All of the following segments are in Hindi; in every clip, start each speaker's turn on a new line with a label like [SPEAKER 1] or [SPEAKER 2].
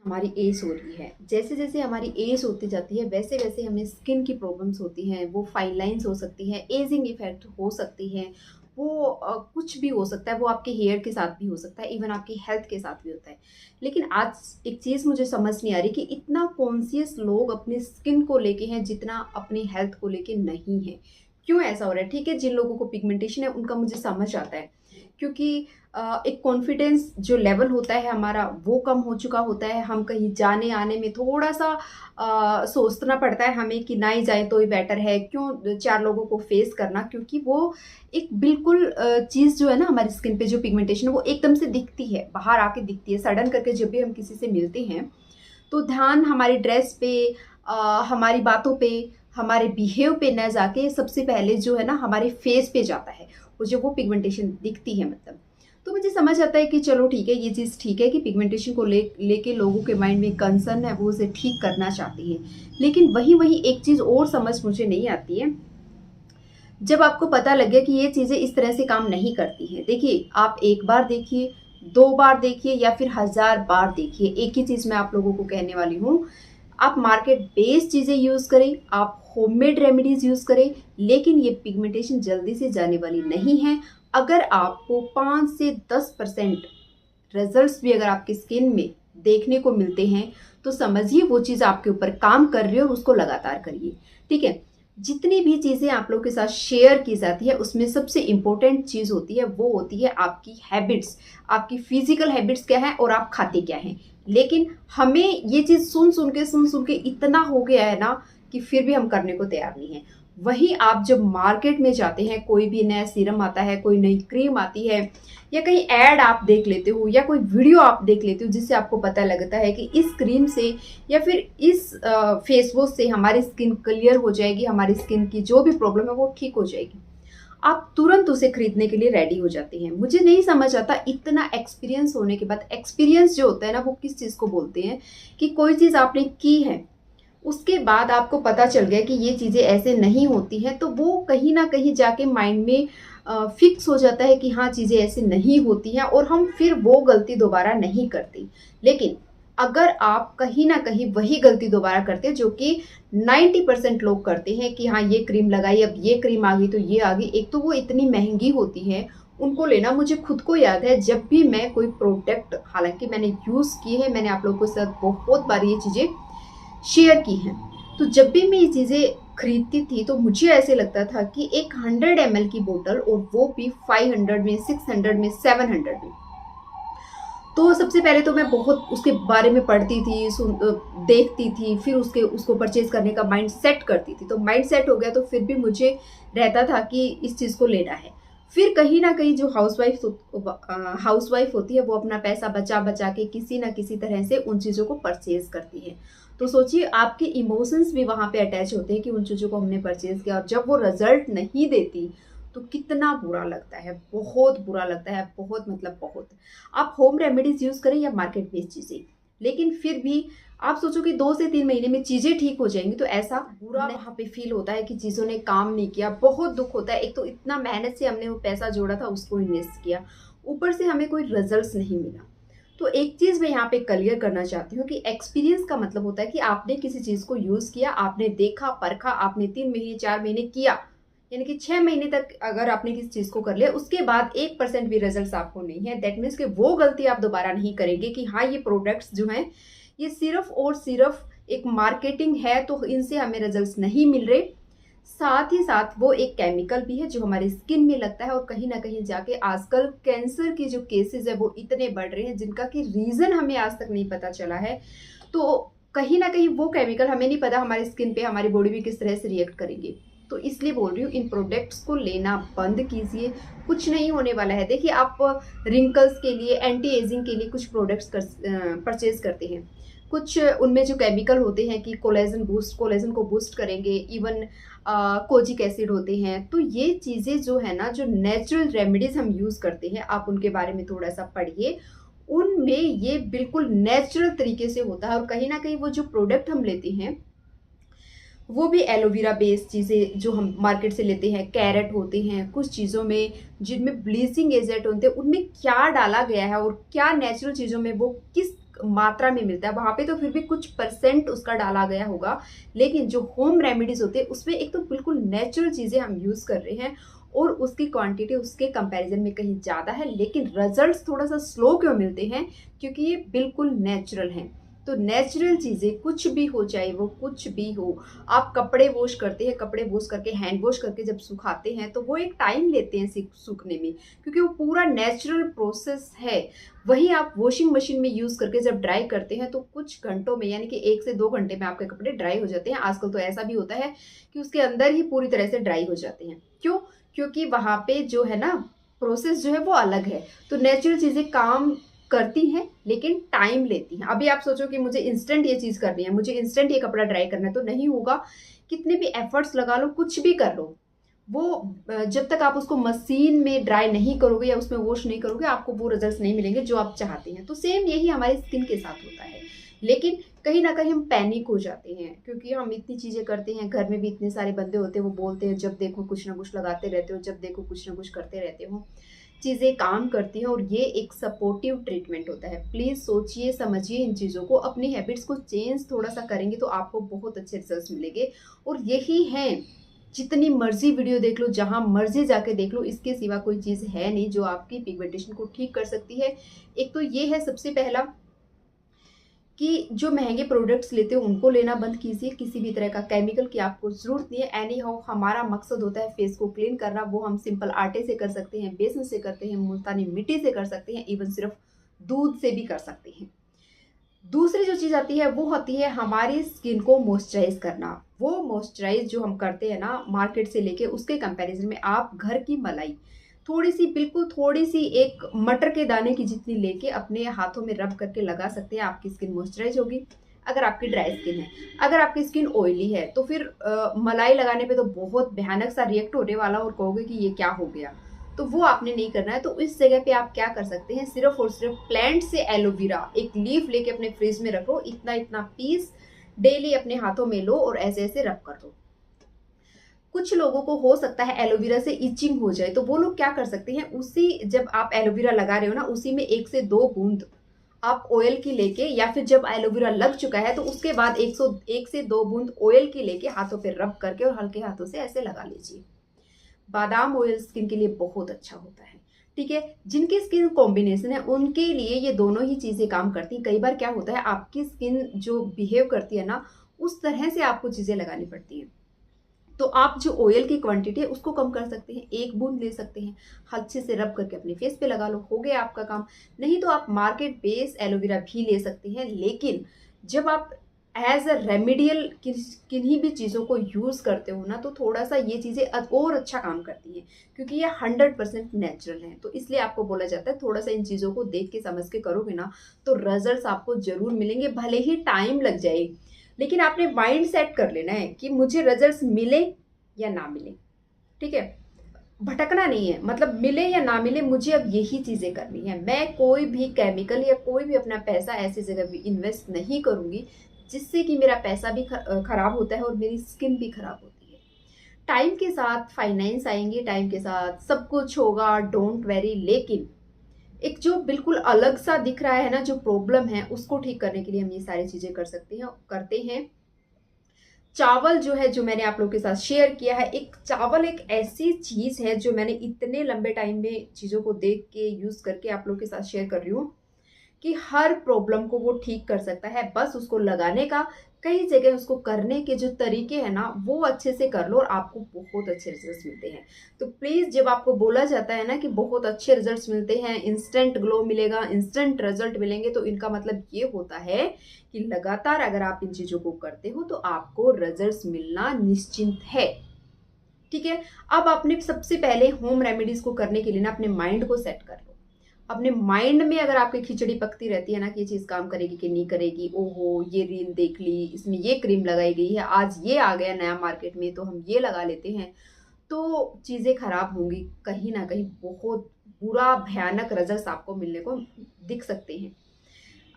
[SPEAKER 1] हमारी एज हो रही है, जैसे जैसे हमारी एज होती जाती है वैसे वैसे हमें स्किन की प्रॉब्लम्स होती हैं। वो फाइन लाइंस हो सकती हैं, एजिंग इफेक्ट हो सकती है, वो कुछ भी हो सकता है। वो आपके हेयर के साथ भी हो सकता है, इवन आपकी हेल्थ के साथ भी होता है। लेकिन आज एक चीज़ मुझे समझ नहीं आ रही कि इतना कॉन्शियस लोग अपनी स्किन को लेके हैं जितना अपनी हेल्थ को लेके नहीं है। क्यों ऐसा हो रहा है? ठीक है, जिन लोगों को पिगमेंटेशन है उनका मुझे समझ आता है, क्योंकि एक कॉन्फिडेंस जो लेवल होता है हमारा वो कम हो चुका होता है। हम कहीं जाने आने में थोड़ा सा सोचना पड़ता है हमें कि ना ही जाए तो ही बेटर है, क्यों चार लोगों को फेस करना। क्योंकि वो एक बिल्कुल चीज़ जो है ना, हमारी स्किन पे जो पिगमेंटेशन है वो एकदम से दिखती है, बाहर आके दिखती है सडन करके। जब भी हम किसी से मिलते हैं तो ध्यान हमारी ड्रेस पे, हमारी बातों पे, हमारे बिहेव पे न जाके सबसे पहले जो है ना हमारे फेस पे जाता है, वो जो वो पिगमेंटेशन दिखती है मतलब। तो मुझे समझ आता है कि चलो ठीक है, ये चीज़ ठीक है कि पिगमेंटेशन को लेके लोगों के माइंड में कंसर्न है, वो उसे ठीक करना चाहते हैं। लेकिन वही वही एक चीज़ और समझ मुझे नहीं आती है, जब आपको पता लग गया कि ये चीज़ें इस तरह से काम नहीं करती हैं। देखिए, आप एक बार देखिए, दो बार देखिए या फिर हजार बार देखिए, एक ही चीज़ मैं आप लोगों को कहने वाली हूँ। आप मार्केट बेस्ड चीज़ें यूज़ करें, आप होममेड रेमेडीज यूज़ करें, लेकिन ये पिगमेंटेशन जल्दी से जाने वाली नहीं है। अगर आपको 5 से 10% रिजल्ट्स भी अगर आपकी स्किन में देखने को मिलते हैं, तो समझिए वो चीज़ आपके ऊपर काम कर रही है, और उसको लगातार करिए। ठीक है? जितनी भी चीज़ें आप लोगों के साथ शेयर की जाती है उसमें सबसे इम्पोर्टेंट चीज़ होती है, वो होती है आपकी हैबिट्स। आपकी फिजिकल हैबिट्स क्या है और आप खाते क्या हैं। लेकिन हमें ये चीज़ सुन सुन के इतना हो गया है ना कि फिर भी हम करने को तैयार नहीं है। वहीं आप जब मार्केट में जाते हैं, कोई भी नया सीरम आता है, कोई नई क्रीम आती है, या कहीं ऐड आप देख लेते हो या कोई वीडियो आप देख लेते हो जिससे आपको पता लगता है कि इस क्रीम से या फिर इस फेस वॉश से हमारी स्किन क्लियर हो जाएगी, हमारी स्किन की जो भी प्रॉब्लम है वो ठीक हो जाएगी, आप तुरंत उसे खरीदने के लिए रेडी हो जाते हैं। मुझे नहीं समझ आता, इतना एक्सपीरियंस होने के बाद, एक्सपीरियंस जो होता है ना वो किस चीज़ को बोलते हैं, कि कोई चीज़ आपने की है, उसके बाद आपको पता चल गया कि ये चीज़ें ऐसे नहीं होती हैं, तो वो कहीं न कहीं जाके माइंड में फिक्स हो जाता है कि हाँ, चीज़ें ऐसे नहीं होती हैं, और हम फिर वो गलती दोबारा नहीं करते। लेकिन अगर आप कहीं न कहीं वही गलती दोबारा करते हैं जो कि 90% लोग करते हैं, कि हाँ, ये क्रीम लगाई, अब ये क्रीम आ गई तो ये आ गई। एक तो वो इतनी महँगी होती है, उनको लेना, मुझे खुद को याद है जब भी मैं कोई प्रोडक्ट, हालाँकि मैंने यूज़ किए हैं, मैंने आप लोगों के साथ बहुत बार ये चीज़ें शेयर की हैं। तो जब भी मैं ये चीज़ें खरीदती थी तो मुझे ऐसे लगता था कि एक 100 ml की बोतल, और वो भी 500 में, 600 में, 700 में। तो सबसे पहले तो मैं बहुत उसके बारे में पढ़ती थी, देखती थी, फिर उसको परचेज़ करने का माइंड सेट करती थी। तो माइंड सेट हो गया तो फिर भी मुझे रहता था कि इस चीज़ को लेना है। फिर कहीं न कहीं जो हाउसवाइफ़ होती है वो अपना पैसा बचा-बचा के किसी न किसी तरह से उन चीज़ों को परचेज़ करती है। तो सोचिए, आपके इमोशंस भी वहाँ पे अटैच होते हैं कि उन चीज़ों को हमने परचेज़ किया, और जब वो रिज़ल्ट नहीं देती तो कितना बुरा लगता है, बहुत बुरा लगता है, बहुत मतलब बहुत। आप होम रेमेडीज़ यूज़ करें या मार्केट बेस्ड चीज़ें, लेकिन फिर भी आप सोचो कि 2 से 3 महीने में चीज़ें ठीक हो जाएँगी, तो ऐसा बुरा वहाँ पे फ़ील होता है कि चीज़ों ने काम नहीं किया, बहुत दुःख होता है। एक तो इतना मेहनत से हमने वो पैसा जोड़ा था, उसको इन्वेस्ट किया, ऊपर से हमें कोई रिज़ल्ट्स नहीं मिला। तो एक चीज़ मैं यहाँ पे क्लियर करना चाहती हूँ कि एक्सपीरियंस का मतलब होता है कि आपने किसी चीज़ को यूज़ किया, आपने देखा, परखा, आपने 3 महीने, 4 महीने किया, यानी कि 6 महीने तक अगर आपने किसी चीज़ को कर लिया, उसके बाद 1% भी रिजल्ट्स आपको नहीं है, दैट मीन्स कि वो गलती आप दोबारा नहीं करेंगे कि हाँ, ये प्रोडक्ट्स जो हैं, ये सिर्फ़ और सिर्फ़ एक मार्केटिंग है, तो इनसे हमें रिजल्ट्स नहीं मिल रहे। साथ ही साथ वो एक केमिकल भी है जो हमारी स्किन में लगता है, और कहीं न कहीं जाके आजकल कैंसर के जो केसेज़ हैं वो इतने बढ़ रहे हैं जिनका कि रीज़न हमें आज तक नहीं पता चला है। तो कहीं न कहीं वो केमिकल हमें नहीं पता हमारी स्किन पे, हमारी बॉडी पे किस तरह से रिएक्ट करेंगे। तो इसलिए बोल रही हूँ, इन प्रोडक्ट्स को लेना बंद कीजिए, कुछ नहीं होने वाला है। देखिए, आप रिंकल्स के लिए, एंटी एजिंग के लिए कुछ प्रोडक्ट्स परचेज़ करते हैं। कुछ उनमें जो केमिकल होते हैं कि कोलेजन को बूस्ट करेंगे, इवन कोजिक एसिड होते हैं। तो ये चीज़ें जो है ना, जो नेचुरल रेमेडीज़ हम यूज़ करते हैं, आप उनके बारे में थोड़ा-सा पढ़िए। उनमें ये बिल्कुल नेचुरल तरीके से होता है, और कहीं न कहीं वो जो प्रोडक्ट हम लेते हैं, वो भी एलोवेरा बेस्ड चीज़ें जो हम मार्केट से लेते हैं, कैरेट होते हैं, कुछ चीज़ों में जिनमें ब्लीचिंग एजेंट होते हैं, उनमें क्या डाला गया है और क्या नेचुरल चीज़ों में वो किस मात्रा में मिलता है। वहाँ पे तो फिर भी कुछ परसेंट उसका डाला गया होगा, लेकिन जो होम रेमेडीज़ होते हैं उसमें एक तो बिल्कुल नेचुरल चीज़ें हम यूज़ कर रहे हैं और उसकी क्वांटिटी उसके कंपैरिजन में कहीं ज़्यादा है, लेकिन रिजल्ट्स थोड़ा-सा स्लो क्यों मिलते हैं? क्योंकि ये बिल्कुल नेचुरल हैं। तो नेचुरल चीज़ें कुछ भी हो, चाहे वो कुछ भी हो, आप कपड़े वॉश करते हैं, कपड़े वॉश करके हैंड वॉश करके जब सुखाते हैं तो वो एक टाइम लेते हैं सूखने में, क्योंकि वो पूरा नेचुरल प्रोसेस है। वही आप वॉशिंग मशीन में यूज़ करके जब ड्राई करते हैं तो कुछ घंटों में, यानी कि 1 से 2 घंटे में आपके कपड़े ड्राई हो जाते हैं। आजकल तो ऐसा भी होता है कि उसके अंदर ही पूरी तरह से ड्राई हो जाते हैं। क्यों? क्योंकि वहाँ पे जो है ना प्रोसेस जो है वो अलग है। तो नेचुरल चीज़ें काम करती हैं लेकिन टाइम लेती हैं। अभी आप सोचो कि मुझे इंस्टेंट ये चीज़ करनी है, मुझे इंस्टेंट ये कपड़ा ड्राई करना है, तो नहीं होगा। कितने भी एफर्ट्स लगा लो, कुछ भी कर लो, वो जब तक आप उसको मशीन में ड्राई नहीं करोगे या उसमें वॉश नहीं करोगे, आपको वो रिजल्ट्स नहीं मिलेंगे जो आप चाहते हैं। तो सेम यही हमारी स्किन के साथ होता है। लेकिन कहीं न कहीं हम पैनिक हो जाते हैं, क्योंकि हम इतनी चीज़ें करते हैं, घर में भी इतने सारे बंदे होते हैं, वो बोलते हैं जब देखो कुछ ना कुछ लगाते रहते हो, जब देखो कुछ ना कुछ करते रहते हो। चीज़ें काम करती हैं और ये एक सपोर्टिव ट्रीटमेंट होता है। प्लीज़ सोचिए, समझिए इन चीज़ों को, अपनी हैबिट्स को चेंज थोड़ा-सा करेंगे तो आपको बहुत अच्छे रिजल्ट्स मिलेंगे। और यही हैं, जितनी मर्ज़ी वीडियो देख लो, जहाँ मर्ज़ी जाके देख लो, इसके सिवा कोई चीज़ है नहीं जो आपकी पिगमेंटेशन को ठीक कर सकती है। एक तो ये है सबसे पहला कि जो महँगे प्रोडक्ट्स लेते हो उनको लेना बंद कीजिए, किसी भी तरह का केमिकल की आपको ज़रूरत नहीं है। एनी हाउ हमारा मकसद होता है फेस को क्लीन करना, वो हम सिंपल आटे से कर सकते हैं, बेसन से करते हैं, मुल्तानी मिट्टी से कर सकते हैं, इवन सिर्फ दूध से भी कर सकते हैं। दूसरी जो चीज़ आती है वो होती है हमारी स्किन को मॉइस्चराइज़ करना। वो मॉइस्चराइज़ जो हम करते हैं ना मार्केट से लेके, उसके कंपैरिज़न में आप घर की मलाई थोड़ी-सी, बिल्कुल थोड़ी-सी, एक मटर के दाने की जितनी लेके अपने हाथों में रब करके लगा सकते हैं, आपकी स्किन मॉइस्चराइज़ होगी। अगर आपकी ड्राई स्किन है, अगर आपकी स्किन ऑयली है तो फिर मलाई लगाने पे तो बहुत भयानक सा रिएक्ट होने वाला और कहोगे कि ये क्या हो गया? तो वो आपने नहीं करना है। तो इस जगह पे आप क्या कर सकते हैं, सिर्फ़ और सिर्फ़ प्लांट से एलोवेरा एक लीफ लेके अपने फ्रिज में रखो, इतना-इतना पीस डेली अपने हाथों में लो और ऐसे-ऐसे रब कर दो। कुछ लोगों को हो सकता है एलोवेरा से इचिंग हो जाए, तो वो लोग क्या कर सकते हैं, उसी जब आप एलोवेरा लगा रहे हो ना, उसी में 1 से 2 बूंद आप ऑयल की लेके, या फिर जब एलोवेरा लग चुका है तो उसके बाद 1 से 2 बूंद ऑयल की लेके हाथों पे रब करके और हल्के हाथों से ऐसे लगा लीजिए। बादाम ऑयल स्किन के लिए बहुत अच्छा होता है, ठीक है? जिनकी स्किन कॉम्बिनेशन है उनके लिए ये दोनों ही चीज़ें काम करती हैं। कई बार क्या होता है, आपकी स्किन जो बिहेव करती है ना, उस तरह से आपको चीज़ें लगानी पड़ती हैं। तो आप जो ऑयल की क्वांटिटी है उसको कम कर सकते हैं, 1 बूंद ले सकते हैं, अच्छे से रब करके अपने फेस पे लगा लो, हो गया आपका काम। नहीं तो आप मार्केट बेस एलोवेरा भी ले सकते हैं, लेकिन जब आप एज़ अ रेमेडियल किन्हीं भी चीज़ों को यूज़ करते हो ना, तो थोड़ा-सा ये चीज़ें और अच्छा काम करती हैं, क्योंकि ये 100% नेचुरल हैं। तो इसलिए आपको बोला जाता है थोड़ा-सा इन चीज़ों को देख के समझ के करोगे ना, तो रिज़ल्ट्स आपको ज़रूर मिलेंगे, भले ही टाइम लग जाए। लेकिन आपने माइंड सेट कर लेना है कि मुझे रिजल्ट्स मिले या ना मिले, ठीक है? भटकना नहीं है, मतलब मिले या ना मिले मुझे अब यही चीज़ें करनी है। मैं कोई भी केमिकल या कोई भी अपना पैसा ऐसी जगह भी इन्वेस्ट नहीं करूँगी जिससे कि मेरा पैसा भी खराब होता है और मेरी स्किन भी खराब होती है। टाइम के साथ फाइनेंस आएँगे, टाइम के साथ सब कुछ होगा, डोंट वरी, लेकिन एक जो बिल्कुल अलग सा दिख रहा है ना, जो प्रॉब्लम है उसको ठीक करने के लिए हम ये सारी चीज़ें कर सकते हैं, करते हैं। चावल जो है, जो मैंने आप लोगों के साथ शेयर किया है, एक चावल एक ऐसी चीज़ है जो मैंने इतने लंबे टाइम में चीज़ों को देख के यूज़ करके आप लोगों के साथ शेयर कर रही हूँ कि हर प्रॉब्लम को वो ठीक कर सकता है। बस उसको लगाने का, कई जगह उसको करने के जो तरीके हैं ना, वो अच्छे से कर लो और आपको बहुत अच्छे रिजल्ट्स मिलते हैं। तो प्लीज़, जब आपको बोला जाता है ना कि बहुत अच्छे रिजल्ट्स मिलते हैं, इंस्टेंट ग्लो मिलेगा, इंस्टेंट रिजल्ट मिलेंगे, तो इनका मतलब ये होता है कि लगातार अगर आप इन चीज़ों को करते हो तो आपको रिजल्ट्स मिलना निश्चिंत है। ठीक है? अब आपने सबसे पहले होम रेमेडीज़ को करने के लिए ना अपने माइंड को सेट कर लो। अपने माइंड में अगर आपकी खिचड़ी पकती रहती है ना कि ये चीज़ काम करेगी कि नहीं करेगी, ओहो! ये रील देख ली, इसमें ये क्रीम लगाई गई है, आज ये आ गया नया मार्केट में तो हम ये लगा लेते हैं, तो चीज़ें खराब होंगी। कहीं न कहीं बहुत बुरा भयानक रिजल्ट्स आपको मिलने को दिख सकते हैं।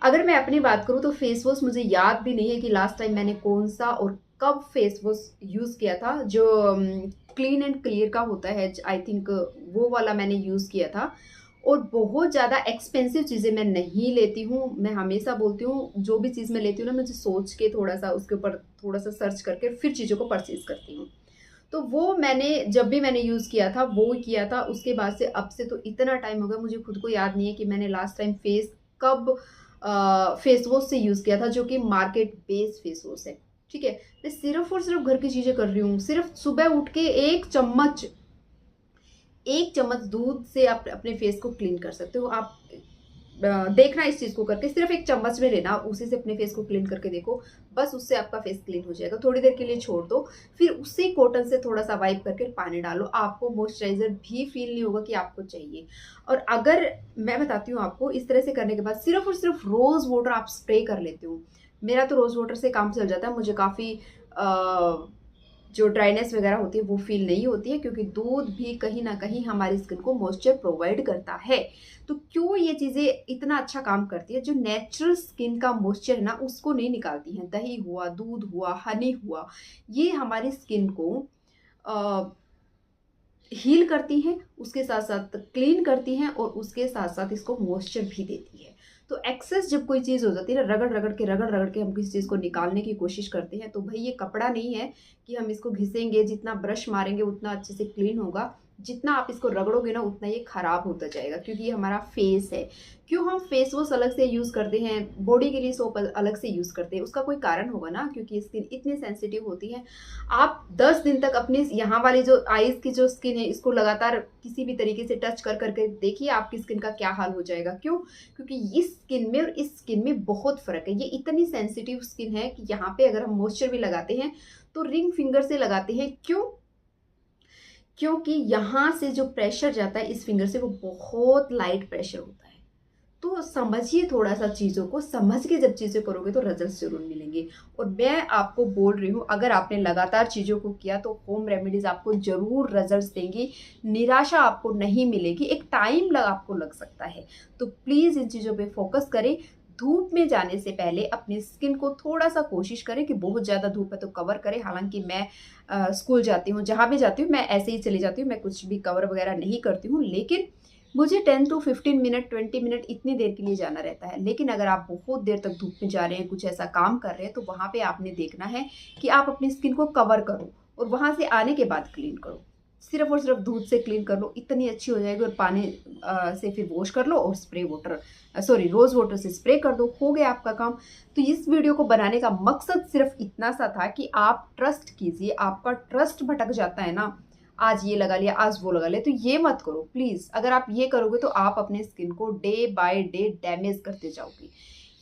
[SPEAKER 1] अगर मैं अपनी बात करूँ तो फेस वॉश मुझे याद भी नहीं है कि लास्ट टाइम मैंने कौन-सा और कब फेस वॉश यूज़ किया था, जो क्लीन एंड क्लियर का होता है, आई थिंक वो वाला मैंने यूज़ किया था। और बहुत ज़्यादा एक्सपेंसिव चीज़ें मैं नहीं लेती हूँ। मैं हमेशा बोलती हूँ जो भी चीज़ मैं लेती हूँ ना, मुझे सोच के थोड़ा-सा उसके ऊपर थोड़ा-सा सर्च करके फिर चीज़ों को परचेज़ करती हूँ। तो वो मैंने जब भी मैंने यूज़ किया था, वो किया था। उसके बाद से अब से तो इतना टाइम हो गया, मुझे खुद को याद नहीं है कि मैंने लास्ट टाइम कब फेस वॉश से यूज़ किया था, जो कि मार्केट बेस्ड फेस वॉश है, ठीक है? मैं सिर्फ़ और सिर्फ़ घर की चीज़ें कर रही हूँ। सिर्फ़ सुबह उठ के 1 चम्मच दूध से आप अपने फेस को क्लीन कर सकते हो। आप देखना इस चीज़ को करके, सिर्फ़ 1 चम्मच में लेना, उसी से अपने फेस को क्लीन करके देखो, बस उससे आपका फेस क्लीन हो जाएगा। थोड़ी देर के लिए छोड़ दो, फिर उसी कॉटन से थोड़ा-सा वाइप करके पानी डालो, आपको मॉइस्चराइज़र भी फ़ील नहीं होगा कि आपको चाहिए। और अगर मैं बताती हूँ आपको, इस तरह से करने के बाद सिर्फ़ और सिर्फ़ रोज़ वाटर आप स्प्रे कर लेते हो। मेरा तो रोज़ वाटर से काम चल जाता है, मुझे काफ़ी जो ड्राइनेस वगैरह होती है वो फ़ील नहीं होती है, क्योंकि दूध भी कहीं न कहीं हमारी स्किन को मॉइस्चर प्रोवाइड करता है। तो क्यों ये चीज़ें इतना अच्छा काम करती है, जो नेचुरल स्किन का मॉइस्चर है ना, उसको नहीं निकालती हैं। दही हुआ, दूध हुआ, हनी हुआ, ये हमारी स्किन को अ, हील करती हैं, उसके साथ-साथ क्लीन करती हैं और उसके साथ-साथ इसको मॉइस्चर भी देती है। तो एक्सेस जब कोई चीज़ हो जाती है ना, रगड़-रगड़ के हम किसी चीज़ को निकालने की कोशिश करते हैं, तो भई ये कपड़ा नहीं है कि हम इसको घिसेंगे, जितना ब्रश मारेंगे उतना अच्छे से क्लीन होगा। जितना आप इसको रगड़ोगे ना, उतना ये खराब होता जाएगा, क्योंकि ये हमारा फेस है। क्यों हम फेस वॉश अलग से यूज़ करते हैं, बॉडी के लिए सोप अलग से यूज़ करते हैं, उसका कोई कारण होगा ना, क्योंकि स्किन इतनी सेंसिटिव होती है। आप 10 दिन तक अपनी यहाँ वाली जो आईज़ की जो स्किन है, इसको लगातार किसी भी तरीके से टच कर के देखिए आपकी स्किन का क्या हाल हो जाएगा। क्यों? क्योंकि इस स्किन में और इस स्किन में बहुत फ़र्क है। ये इतनी सेंसिटिव स्किन है कि यहाँ पे अगर हम मॉइस्चर भी लगाते हैं, तो रिंग फिंगर से लगाते हैं। क्यों? क्योंकि यहाँ से जो प्रेशर जाता है इस फिंगर से, वो बहुत लाइट प्रेशर होता है। तो समझिए थोड़ा-सा चीज़ों को, समझ के जब चीज़ें करोगे तो रिज़ल्ट्स ज़रूर मिलेंगे। और मैं आपको बोल रही हूँ, अगर आपने लगातार चीज़ों को किया तो होम रेमेडीज़ आपको ज़रूर रिज़ल्ट्स देंगी, निराशा आपको नहीं मिलेगी। एक टाइम आपको लग सकता है, तो प्लीज़ इन चीज़ों पे फ़ोकस करें। धूप में जाने से पहले अपनी स्किन को थोड़ा-सा कोशिश करें कि बहुत ज़्यादा धूप है तो कवर करें। हालाँकि मैं स्कूल जाती हूँ, जहाँ भी जाती हूँ मैं ऐसे ही चली जाती हूँ, मैं कुछ भी कवर वगैरह नहीं करती हूँ। लेकिन मुझे 10 टू 15 मिनट, 20 मिनट इतनी देर के लिए जाना रहता है। लेकिन अगर आप बहुत देर तक धूप में जा रहे हैं, कुछ ऐसा काम कर रहे हैं, तो वहाँ पे आपने देखना है कि आप अपनी स्किन को कवर करो और वहाँ से आने के बाद क्लीन करो। सिर्फ़ और सिर्फ़ दूध से क्लीन कर लो, इतनी अच्छी हो जाएगी। और पानी से फिर वॉश कर लो और रोज़ वाटर से स्प्रे कर दो, हो गया आपका काम। तो इस वीडियो को बनाने का मकसद सिर्फ़ इतना सा था कि आप ट्रस्ट कीजिए। आपका ट्रस्ट भटक जाता है ना, आज ये लगा लिया, आज वो लगा लिया, तो ये मत करो प्लीज़। अगर आप ये करोगे तो आप अपने स्किन को डे बाय डे डैमेज करते जाओगे।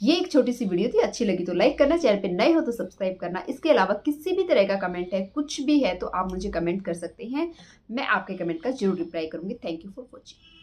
[SPEAKER 1] ये एक छोटी-सी वीडियो थी, अच्छी लगी तो लाइक करना, चैनल पे नए हो तो सब्सक्राइब करना। इसके अलावा किसी भी तरह का कमेंट है, कुछ भी है, तो आप मुझे कमेंट कर सकते हैं। मैं आपके कमेंट का ज़रूर रिप्लाई करूँगी। Thank you for watching.